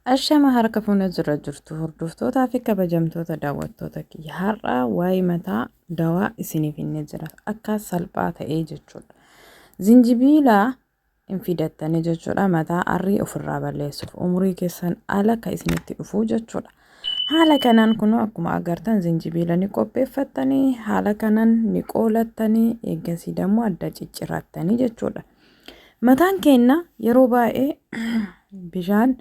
Ashama harka fuuna jira jirtu hordoftootaa fi kabajamtoota daawwattoota kiyya har'aa waa'ee mataa dawaa isiniif hin jira akka salphaa ta'ee jechuudha. Zinjibiilaa hin fidattanii jechuudha mataa arrii ofirraa balleessuuf umurii keessan ala ka isinitti dhufuu jechuudha. Haala kanaan kunoo akkuma agartan zinjibiila ni qopheeffattanii haala kanaan ni qoolattanii eeggasii dammoo adda ciccirattanii jechuudha. Mataan keenya yeroo baay'ee bishaan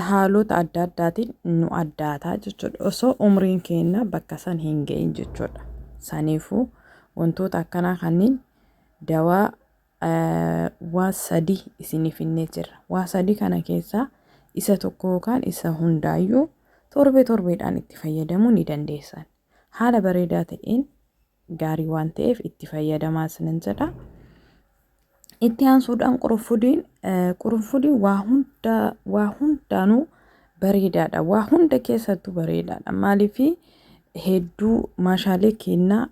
haalota adda addaatiin nu addaataa jechuudha. Osoo umriin keenya bakka san hin ga'in jechuudha. Saniifuu wantoota akkanaa kanneen dawaa waa sadii isiniif hinnee jira. Waa sadii kana keessaa isa tokko yookaan isa hundaayyuu torbeedhaan itti fayyadamuu ni dandeessan. Haala bareedaa ta'een gaarii waan ta'eef itti fayyadamaa isinin jedha. Itti aansuudhaan qurunfudiin waa hundaanuu bareedaadha. Waa hunda keessattuu bareedaadha. Maaliif hedduu maashaalee kennaa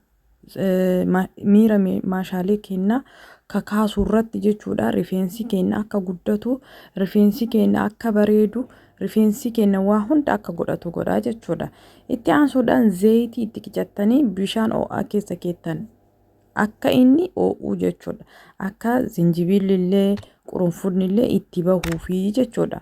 miira maashaalee kennaa kakaasuu irratti jechuudha. Rifeensi keenya akka guddatu, rifeensi keenya akka bareedu, rifeensi keenya waa hunda akka godhatu godhaa jechuudha. Itti aansuudhaan zayitii itti qicattanii bishaan ho'aa keessa keettan. Akka inni ho'uu jechuudha. Akka zinjibiilillee qurunfudnillee itti bahuufi jechuudha.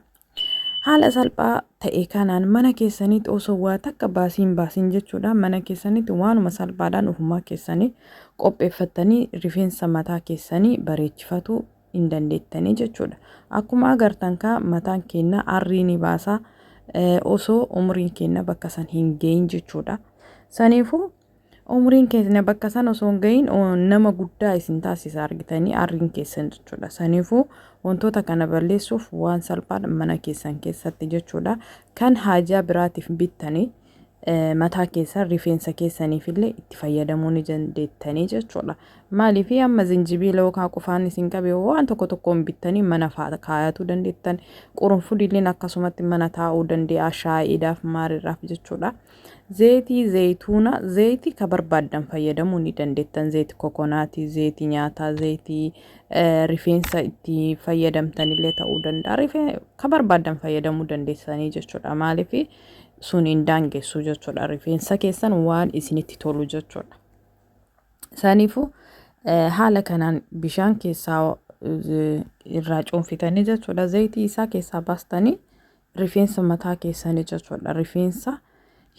Haala salphaa ta'e kanaan mana keessanitti osoo waa takka baasiin jechuudha. Mana keessanitti waanuma salphaadhaan ofumaa keessanii qopheeffattanii rifeensa mataa keessanii bareechifachuu hin dandeettanii jechuudha. Akkuma agartan mataan keenya arrii ni baasa osoo umriin keenya bakka san hin gahin jechuudha. Saniifuu umriin keenya bakka san osoo hin gahin nama guddaa isin taasisa argitanii arriin keessan jechuudha. Saniifuu wantoota kana balleessuuf waan salphaadhaan mana keessan keessatti jechuudha. Kan haajaa biraatiif bittanii mataa keessan rifeensa keessaniifillee itti fayyadamuu ni dandeettanii jechuudha. Maaliif amma zinjibiila yookaan qufaan isin qabe waan tokkoon bittanii mana fa'aa kaayachuu dandeettan. Qurunfudilleen akkasumatti mana taa'uu danda'a shaayiidhaaf maaliidhaaf jechuudha. Zayitii ka barbaadan fayyadamuu ni dandeettan. Zayitii kokonaatii, zayitii nyaataa, zayitii rifeensa itti fayyadamtanillee ta'uu danda'a. Ka barbaadan fayyadamuu dandeessanii jechuudha. Maaliif sun hin daangessu jechuudha. Rifeensa keessan waan isinitti tolu jechuudha. Saniifuu haala kanaan bishaan keessaa irraa cuunfitanii jechuudha. Zayitii isaa keessaa baastanii rifeensa mataa keessanii jechuudha. Rifeensa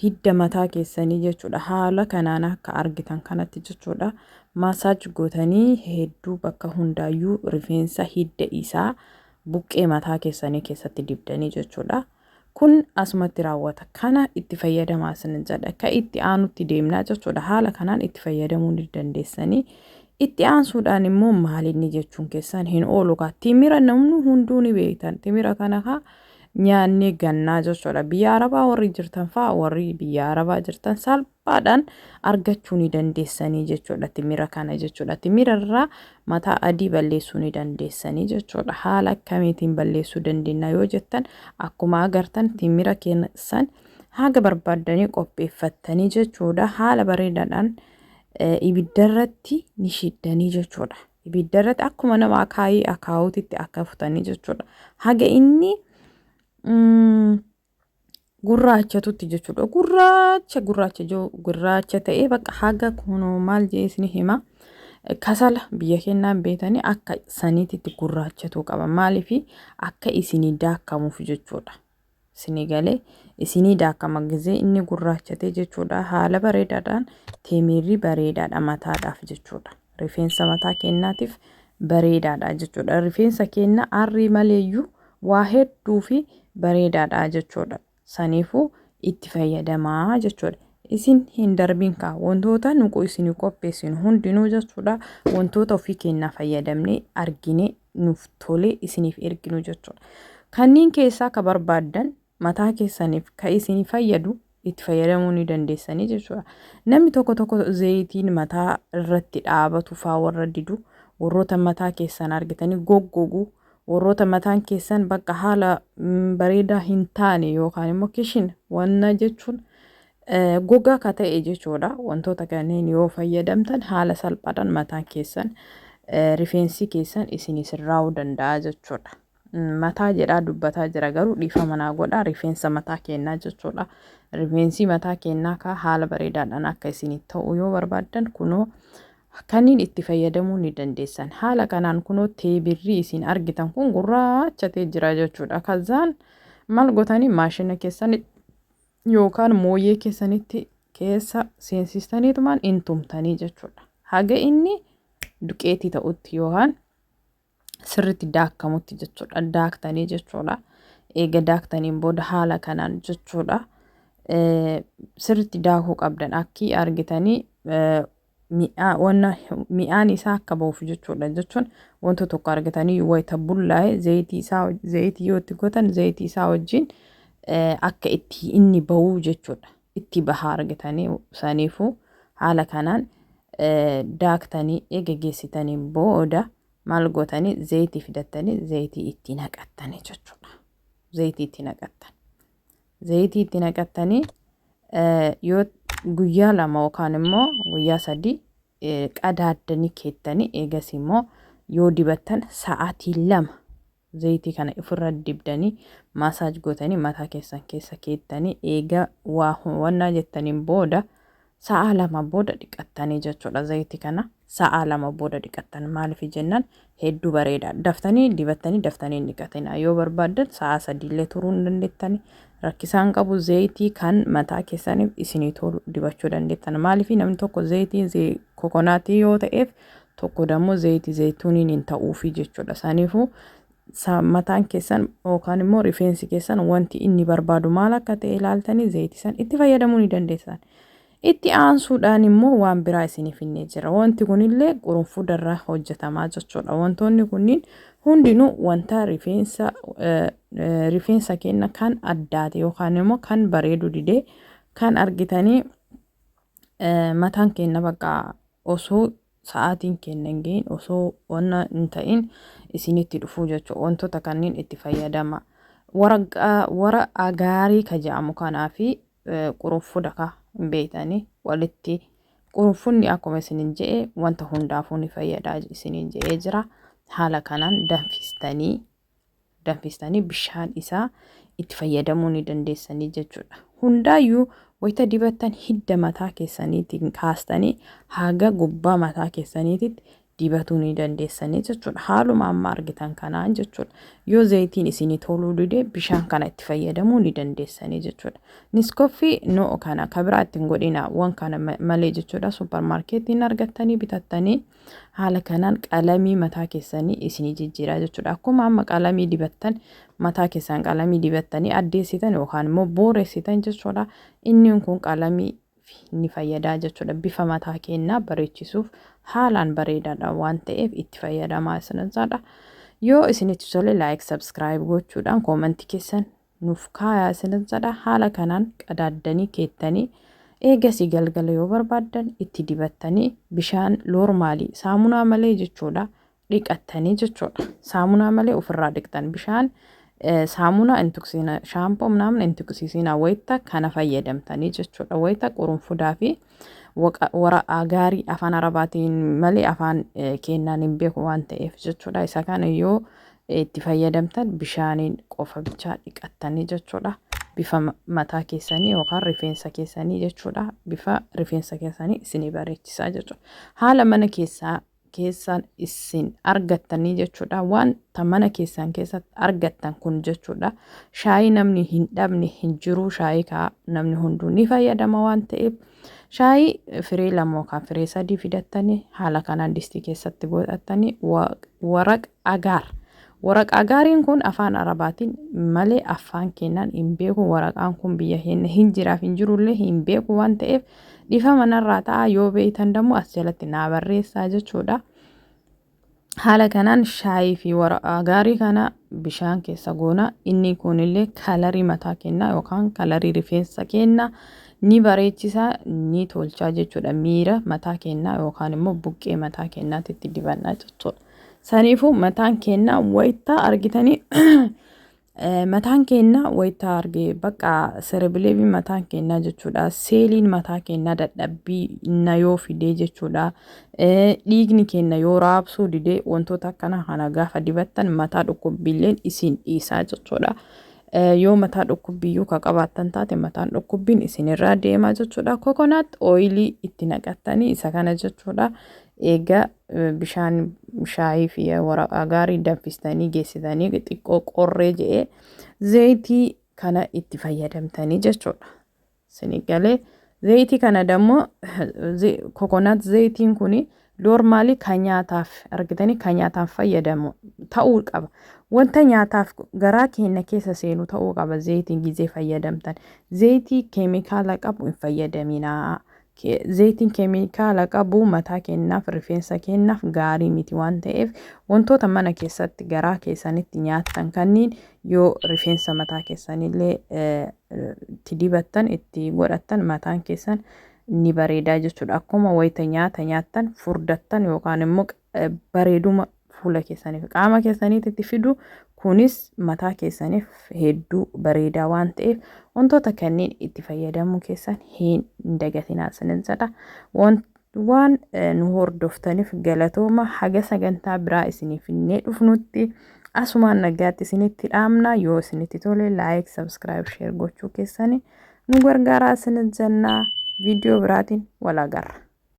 hidda mataa keessanii jechuudha. Haala kanaan akka argitan kanatti jechuudha. Maasaaj gootanii hedduu bakka hundaayyuu rifeensa hidda isaa buqqee mataa keessanii keessatti dibdanii jechuudha. Kun asumatti raawwata. Kana itti fayyadamaa isinin jedha. Ka itti aanutti deemnaa jechuudha. Haala kanaan itti fayyadamuu ni dandeessanii. Itti aansuudhaan immoo maalinni jechuun keessan hin oolu. Timira namni hunduu ni beektan. Timira kana nyaannee gannaa jechuudha. Biyya Arabaa warri jirtan fa'aa warri biyya Arabaa jirtan salphaadhaan argachuu ni dandeessanii jechuudha. Timira kana jechuudha. Timira irraa mataa adii balleessuu ni dandeessanii jechuudha. Haala akkamiitiin balleessuu dandeenya yoo jettan akkuma agartan timira keessan haga barbaadanii qopheeffattanii jechuudha. Haala bareedaadhaan ibiddarratti ni shiddanii jechuudha. Ibiddarratti akkuma nama akaawutitti akka futanii jechuudha. Haga inni gurraachatutti jechuudha. Gurraacha ta'ee bakka haga kunoo maal jeesni hima. Kasala biyya keenyaan beetanii akka saniititti gurraachatu qaba. Maaliif akka isinii daakamuuf jechuudha. Isinii galee isinii daakama gizee inni gurraachatee jechuudha. Haala bareedaadhaan teemirri bareedaadha mataadhaaf jechuudha. Rifeensa mataa keenyaatiif bareedaadha jechuudha. Rifeensa keenya arrii maleeyyuu waa hedduu fi bareedaadha jechuudha. Saniifuu itti fayyadamaa jechuudha. Isin hin darbiin wantoota nuqu isinii qopheessinu hundinuu jechuudha. Wantoota ofii keenyaa fayyadamnee argine nuuf tolee isiniif erginu jechuudha. Kanneen keessaa ka barbaadan mataa keessaniif ka isinii fayyadu itti fayyadamuu ni dandeessanii jechuudha. Namni tokko zayitiin mataa irratti dhaabatu fa'aa warra didu warroota mataa keessan argitanii goggogu warroota mataan keessan bakka haala bareedaa hin taane yookaan immoo kishin wanna jechuun gogaa ka ta'e jechuudha. Wantoota kanneen yoo fayyadamtan haala salphaadhaan mataan keessan rifeensi keessan isinis irraa'uu danda'a jechuudha. mataa jedhaa dubbataa jira garuu dhiifama naa godhaa rifeensa mataa keenyaa jechuudha. Rifeensi mataa keenyaa ka haala bareedaadhaan akka isin ta'u yoo barbaaddan kunoo kanneen itti fayyadamuu ni dandeessan. Haala kanaan kunoo teebirrii isin argitan kun gurraachatee jira jechuudha. Kazaan maal gootanii maashina keessan yookaan mooyyee keessanitti keessa seensistaniitumaan intumtanii jechuudha. Haga inni duqeetii ta'utti yookaan sirriitti daakamutti jechuudha. Daaktanii jechuudha. Eega daaktaniin booda haala kanaan jechuudha. Sirriitti daakuu qabdan akkii argitanii mi'aan isaa akka ba'uuf jechuudha. Jechuun wanta tokko argitanii wayita bullaa'e zayitii yoo itti gootan zayitii isaa wajjin akka itti inni ba'uu jechuudha. Itti bahaa argitanii saniifuu haala kanaan daaktanii eega geessitaniin booda maal gootanii zayitii fidattanii zayitii itti naqattanii jechuudha. Zayitii itti naqattan. Zayitii itti naqattanii yoo guyyaa 2 yookaan immoo guyyaa 3 qadaaddanii keettanii eegas immoo yoo dibattan sa'aatii 2 zayitii kana ofirra dibdanii maasaaj gootanii mataa keessan keessa keettanii eega wannaa jettaniin booda sa'a 2 booda dhiqattanii jechuudha. Zayitii kana sa'a 2 booda dhiqattan maaliif jennaan hedduu bareeda. Daftanii dibattanii daftanii dhiqatina yoo barbaaddan sa'a 3 illee turuu dandeettanii rakkisaan qabu. Zayitii kan mataa keessaniif isinii tolu dibachuu dandeettan. Maaliif namni tokko zayitii kokonaatii yoo ta'eef tokko dammoo zayitii zayituuniin hin ta'uufi jechuudha. Saniifuu mataan keessan yookaan immoo rifeensi keessan wanti inni barbaadu maal akka ta'e ilaaltanii zayitii san itti fayyadamuu ni dandeessan. Itti aansuudhaan immoo waan biraa isiniif hin jira. Wanti kunillee qurunfuudarraa hojjetamaa jechuudha. Wantoonni kunniin hundinuu wanta rifeensa keenya kan addaate yookaan immoo kan bareedu didee kan argitanii mataan keenya bakka osoo sa'aatiin keenya hin gahin osoo wanna hin ta'in isinitti dhufuu jechuudha. Wantoota kanneen itti fayyadama. Wara agaarii ka jedhamu kanaa fi qurunfuuda ka beeytanii walitti qurunfuudni akkuma isinin jedhe wanta hundaafuu ni fayyadaa isinin jedhee jira. Haala kanaan danfistanii bishaan isaa itti fayyadamuu ni dandeessanii jechuudha. Hundaayyuu wayita dibattan hidda mataa keessaniitiin kaastanii haga gubbaa mataa keessaniititti dibatuu ni dandeessanii jechuudha. Haaluma amma argitan kanaan jechuudha. Yoo zayitiin isinii toluu dide bishaan kana itti fayyadamuu ni dandeessanii jechuudha. Niskooffii noo kana kabiraa ittiin godhina waan kana malee jechuudha. Suuparmaarkeetiin argattanii bitattanii haala kanaan qalamii mataa keessanii isinii jijjiiraa jechuudha. Akkuma amma qalamii dibattan mataa keessan qalamii dibattanii addeessitan yookaan immoo booressitan jechuudha. Inni kun qalamii ni fayyadaa jechuudha. Bifa mataa keenyaa bareechisuuf haalaan bareedaadha waan ta'eef itti fayyadamaa isinidha. Yoo isinitti tole like subscribe gochuudhaan koomentii keessan nuuf kaayaa isinidha. Haala kanaan qadaaddanii keettanii eegasii galgala yoo barbaaddan itti dibattanii bishaan noormaalii saamunaa malee jechuudha dhiqattanii jechuudha. Saamunaa malee ofirraa dhiqtan bishaan saamunaa intuksina shaampoo namni intuksisina wayita kana fayyadamtanii jechuudha. Wayita qurunfuudaa fi wara agaarii afaan arabaatiin malee afaan keenyaan hin beeku waan ta'eef jechuudha. Isa kana yoo itti fayyadamtan bishaaniin qofa bichaa dhiqattanii jechuudha. Bifa mataa keessanii yookaan rifeensa keessanii jechuudha. Bifa rifeensa keessanii isinii bareechisaa jechuudha. Haala mana keessan isin argattanii jechuudha. Wanta mana keessan keessatti argattan kun jechuudha. Shaayii namni hin dhabne hin jiru. Shaayii namni hunduu ni fayyadama waan ta'eef shaayii firee 2 yookaan firee 3 fidattanii haala kanaan distii keessatti godhattanii waraq agaariin kun afaan arabaatiin malee afaan keenyaan hin beeku. Waraqaan kun biyya keenya hin jiraaf hin jirullee hin beeku waan ta'eef dhifa manarraa ta'a. Yoo beeytan dammoo as jalatti naa barreessaa jechuudha. Haala kanaan shaayii fi waraq agaarii kana bishaan keessa goona. Inni kunillee kalarii mataa keenyaa yookaan kalarii rifeensa keenyaa ni bareechisa ni tolchaa jechuudha. Miira mataa keenyaa yookaan immoo buqqee mataa keenyaatti itti dibannaa jechuudha. Saniifuu mataan keenyaa wayita argitanii mataan keenya wayita argee bakka serebileebii mataan keenya jechuudha. Seeliin mataa keenya dadhabbii na yoo fidee jechuudha. Dhiigni keenya yoo raabsuu didee wantoota akkana kana gaafa dibattan mataa dhukkubbiilleen isin dhiisaa jechuudha. Yoo mataa dhukkubbiyyuu ka qabaattan taate mataan dhukkubbiin isinirraa deemaa jechuudha. Kokonaat ooyilii itti naqattanii isa kana jechuudha. Egaa bishaan shaayii fi waraqaa gaarii danfistanii geessitanii xiqqoo qorree jedhee zayitii kana itti fayyadamtanii jechuudha. Sinigalee zayitii kana dammoo kokonaat zayitiin kuni normaalii kan nyaataaf argitanii kan nyaataaf fayyadamu ta'uu qaba. Wanta nyaataaf garaa keenya keessa seenu ta'uu qaba zayitiin gizee fayyadamtan. Zayitii keemikaala qabu hin fayyadaminaa. Zayitiin keemikaala qabu mataa keenyaaf rifeensa keenyaaf gaarii miti waan ta'eef wantoota mana keessatti garaa keessanitti nyaattan kanniin yoo rifeensa mataa keessanillee itti dibattan itti godhattan mataan keessan ni bareedaa jechuudha. Akkuma wayita nyaattan furdattan yookaan immoo bareeduma fuula keessaniif qaama keessaniitti fidu kunis mataa keessaniif hedduu bareedaa waan ta'eef wantoota kanneen itti fayyadamuu keessan hin dagatinaa isinin jedha. Waan nu hordoftaniif galatooma. Haga sagantaa biraa isiniif finnee dhufnutti asumaan nagaatti isinitti dhaamna. Yoo isinitti tole like, subscribe, share gochuu keessani nu gargaaraa isinin jenna. Viidiyoo biraatiin wal agarra.